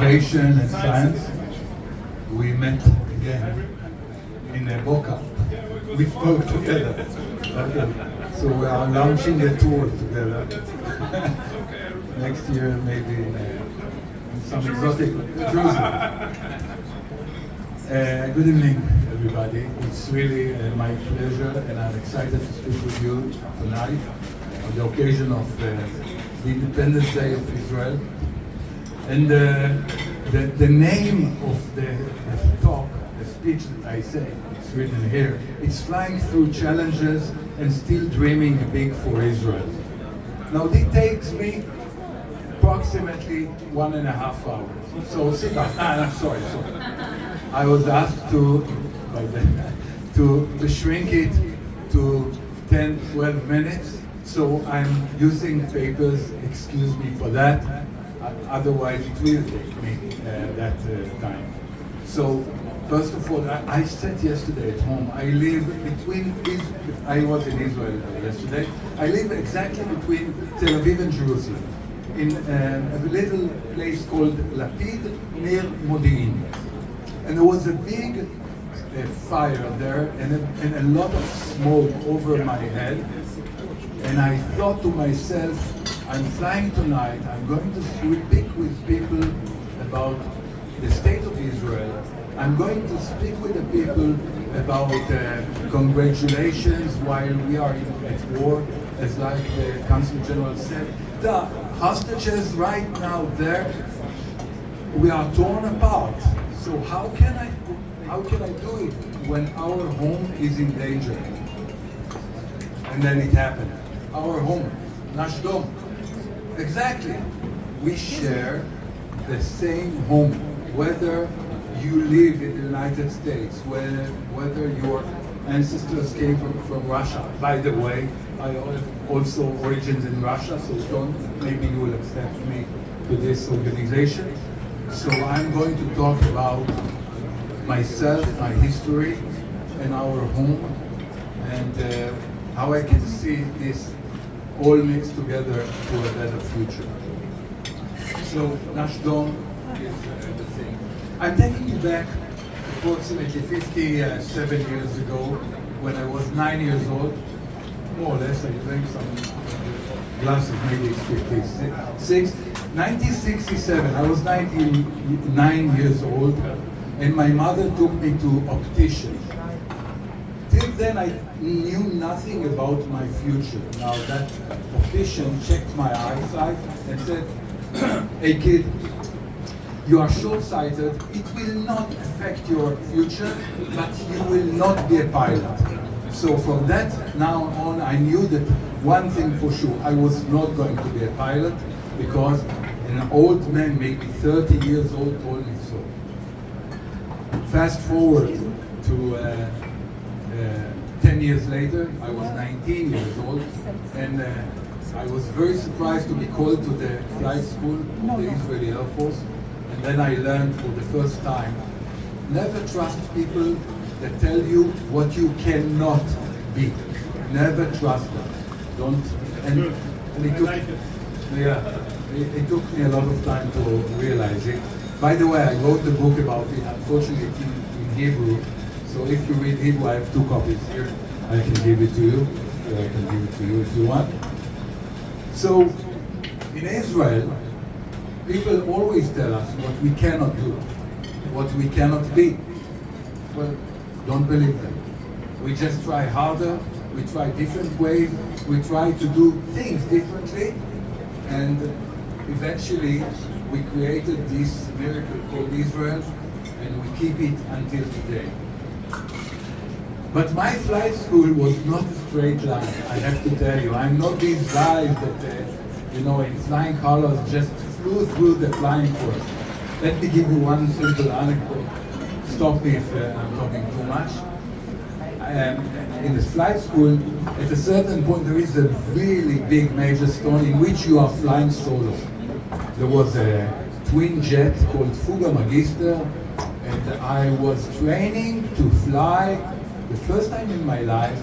aviation and science. We met again in Boca. We spoke together. Okay. So we are launching a tour together. Next year, maybe in some exotic Jerusalem. Good evening, everybody. It's really my pleasure, and I'm excited to speak with you tonight on the occasion of the Independence Day of Israel. And the name of the talk, the speech that I say, it's written here, it's flying through challenges and still dreaming big for Israel. Now, this takes me approximately 1.5 hours. So sit down. I'm sorry. I was asked to shrink it to 10, 12 minutes. So I'm using papers, excuse me for that. Otherwise, it will take me that time. So, first of all, I said yesterday at home, I live between, I was in Israel yesterday, I live exactly between Tel Aviv and Jerusalem, in a little place called Lapid near Modi'in. And there was a big fire there and a lot of smoke over my head. And I thought to myself, I'm flying tonight, I'm going to speak with people about the state of Israel. I'm going to speak with the people about congratulations while we are at war, as like the Consul General said. The hostages right now there, we are torn apart. So how can I do it when our home is in danger? And then it happened. Our home, Nash-Dom. Exactly. We share the same home, whether you live in the United States, whether your ancestors came from Russia. By the way, I have also origins in Russia, so maybe you will accept me to this organization. So I'm going to talk about myself, my history, and our home, and how I can see this all mixed together to a better future. So Nash-Dom is the thing. I'm taking you back approximately 57 years ago when I was 9 years old, more or less. I drank some glasses, maybe it's 56. 1967, I was 9 years old, and my mother took me to optician. Till then, I knew nothing about my future. Now, that optician checked my eyesight and said, hey kid, you are short-sighted, it will not affect your future, but you will not be a pilot. So from that now on, I knew that one thing for sure, I was not going to be a pilot, because an old man, maybe 30 years old, told me so. Fast forward to 10 years later, I was 19 years old, and I was very surprised to be called to the flight school of the Israeli Air Force, and then I learned for the first time, never trust people that tell you what you cannot be. Never trust them. Don't. And it took me a lot of time to realize it. By the way, I wrote a book about it, unfortunately in Hebrew. So if you read Hebrew, I have 2 copies here. I can give it to you. I can give it to you if you want. So in Israel, people always tell us what we cannot do, what we cannot be. Well, don't believe them. We just try harder, we try different ways, we try to do things differently, and eventually we created this miracle called Israel, and we keep it until today. But my flight school was not a straight line, I have to tell you. I'm not these guys that, in flying colors just flew through the flying course. Let me give you one simple anecdote. Stop me if I'm talking too much. In the flight school, at a certain point, there is a really big major stone in which you are flying solo. There was a twin jet called Fuga Magister, and I was training to fly the first time in my life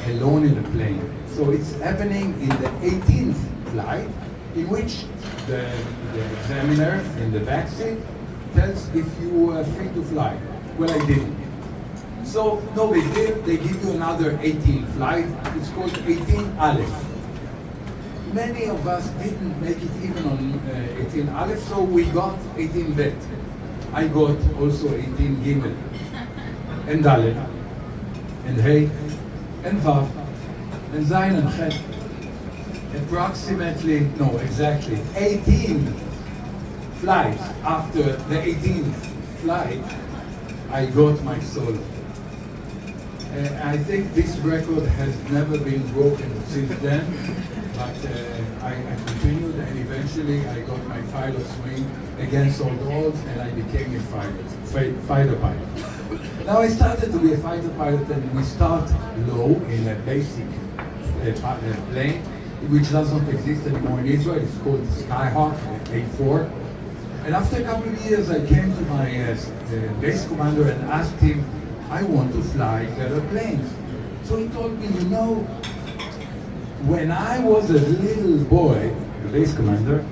alone in a plane. So it's happening in the 18th flight, in which the examiner in the back seat tells if you are free to fly. Well, I didn't. So, no big deal, they give you another 18 flight. It's called 18 Aleph. Many of us didn't make it even on 18 Aleph, so we got 18 Bet. I got also 18 Gimel, and Dalet, and Hey, and Vav, and Zayin and Chet. Approximately, no, exactly, 18 flights after the 18th flight, I got my solo. I think this record has never been broken since then, but I continued, and eventually I got my pilot's wing against all odds, and I became a fighter pilot. Now I started to be a fighter pilot, and we start low in a basic plane, which doesn't exist anymore in Israel. It's called Skyhawk, A-4. And after a couple of years, I came to my base commander and asked him, I want to fly better planes. So he told me, you know, when I was a little boy, the base commander,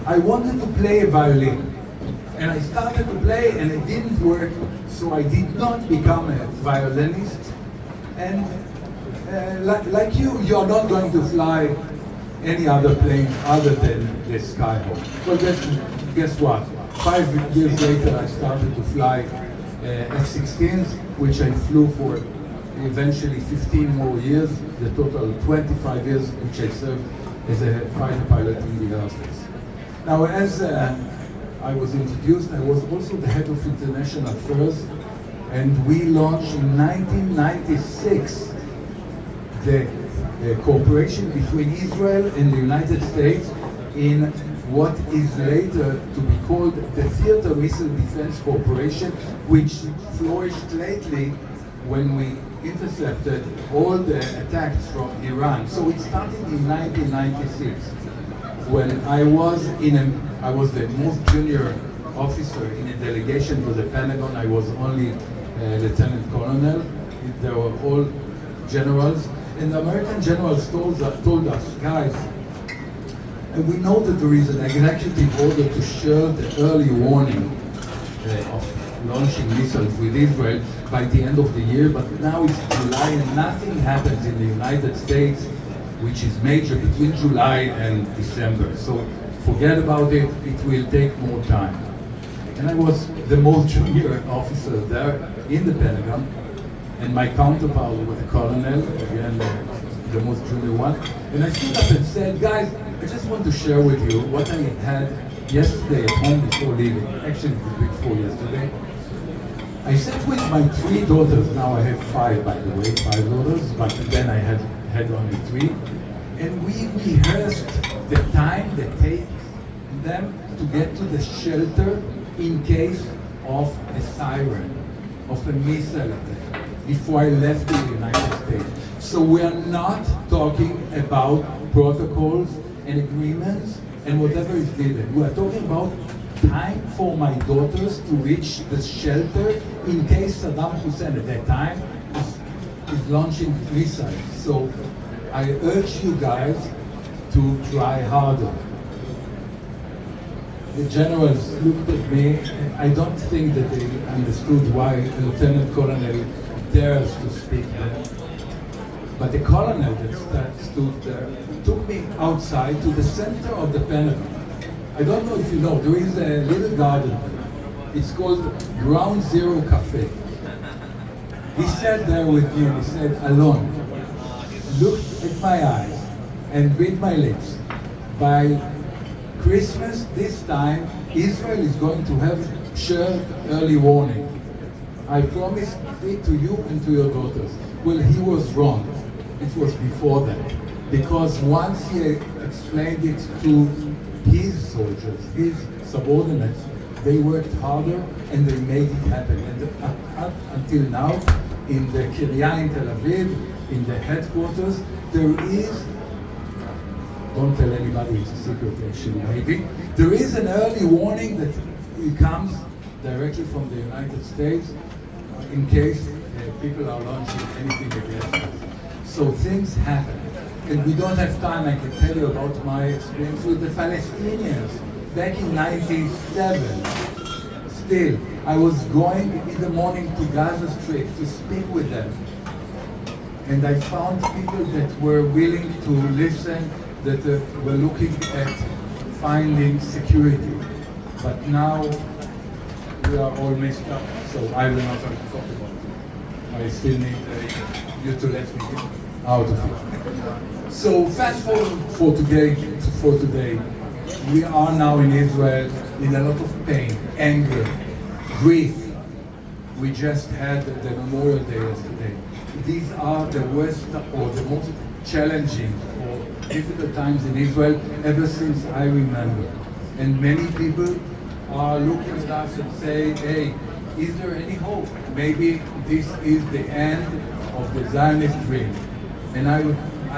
I wanted to play a violin. And I started to play and it didn't work, so I did not become a violinist. And like you, you're not going to fly any other plane other than the Skyhawk. Well, guess what? 5 years later, I started to fly F-16s, which I flew for eventually 15 more years, the total 25 years which I served as a fighter pilot in the Air Force. Now, as I was introduced, I was also the head of international affairs, and we launched in 1996 the cooperation between Israel and the United States in what is later to be called the Theater Missile Defense Corporation, which flourished lately when we intercepted all the attacks from Iran. So it started in 1996 when I was the most junior officer in a delegation to the Pentagon. I was only lieutenant colonel. They were all generals, and the American generals told us, guys, and we know that there is an executive order to share the early warning of launching missiles with Israel by the end of the year, but now it's July and nothing happens in the United States, which is major between July and December. So forget about it, it will take more time. And I was the most junior officer there in the Pentagon, and my counterpart was the colonel, again, the most junior one. And I stood up and said, guys, I just want to share with you what I had yesterday at home before leaving. Actually, the week before yesterday. I sat with my 3 daughters. Now I have 5, by the way, 5 daughters, but then I had only 3. And we rehearsed the time that takes them to get to the shelter in case of a siren, of a missile attack, before I left the United States. So we are not talking about protocols and agreements and whatever is needed. We are talking about time for my daughters to reach the shelter in case Saddam Hussein at that time is launching missiles. So I urge you guys to try harder. The generals looked at me. I don't think that they understood why a lieutenant colonel dares to speak there. But the colonel that stood there took me outside to the center of the Pentagon. I don't know if you know, there is a little garden there. It's called Ground Zero Cafe. He sat there with me and he said, Alon, look at my eyes and read my lips. By Christmas this time, Israel is going to have shared early warning. I promise it to you and to your daughters. Well, he was wrong. It was before that. Because once he explained it to his soldiers, his subordinates, they worked harder and they made it happen. And up until now, in the Kiryat in Tel Aviv, in the headquarters, there is, don't tell anybody, it's a secret actually, maybe, there is an early warning that it comes directly from the United States in case people are launching anything against us. So things happen. And we don't have time, I can tell you about my experience with the Palestinians back in 1997. Still, I was going in the morning to Gaza Strip to speak with them. And I found people that were willing to listen, that were looking at finding security. But now we are all messed up, so I will not talk about it. I still need you to let me get out of it. So fast forward for today, we are now in Israel in a lot of pain, anger, grief. We just had the Memorial Day yesterday. These are the worst or the most challenging or difficult times in Israel ever since I remember. And many people are looking at us and say, hey, is there any hope? Maybe this is the end of the Zionist dream. And I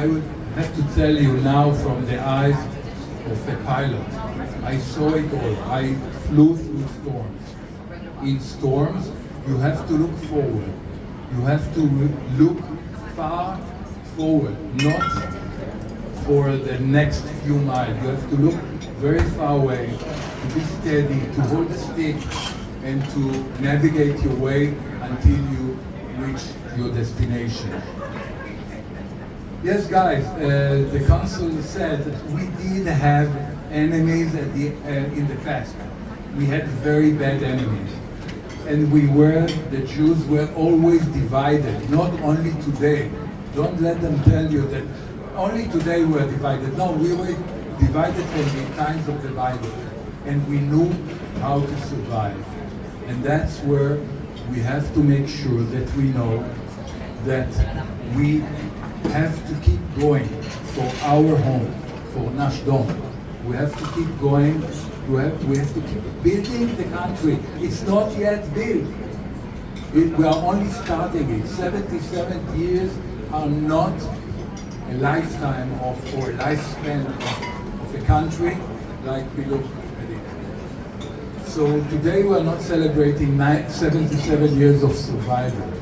would have to tell you now from the eyes of a pilot. I saw it all. I flew through storms. In storms, you have to look forward. You have to look far forward, not for the next few miles. You have to look very far away, to be steady, to hold the stick, and to navigate your way until you reach your destination. Yes, guys, the consul said we did have enemies in the past. We had very bad enemies. And the Jews were always divided, not only today. Don't let them tell you that only today we are divided. No, we were divided from the times of the Bible. And we knew how to survive. And that's where we have to make sure that we know that we have to keep going for our home, for Nash-Dom. We have to keep going. We have to keep building the country. It's not yet built. We are only starting it. 77 years are not a lifetime or a lifespan of a country like we look at it. So today we are not celebrating 77 years of survival.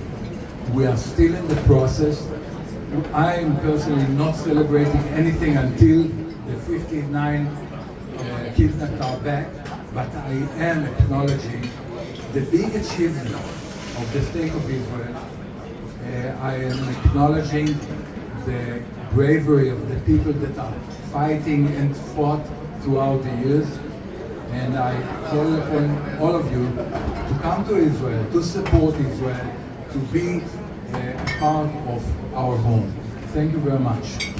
We are still in the process. I am personally not celebrating anything until the 59 kidnapped are back, but I am acknowledging the big achievement of the state of Israel. I am acknowledging the bravery of the people that are fighting and fought throughout the years. And I call upon all of you to come to Israel, to support Israel, to be a part of our home. Thank you very much.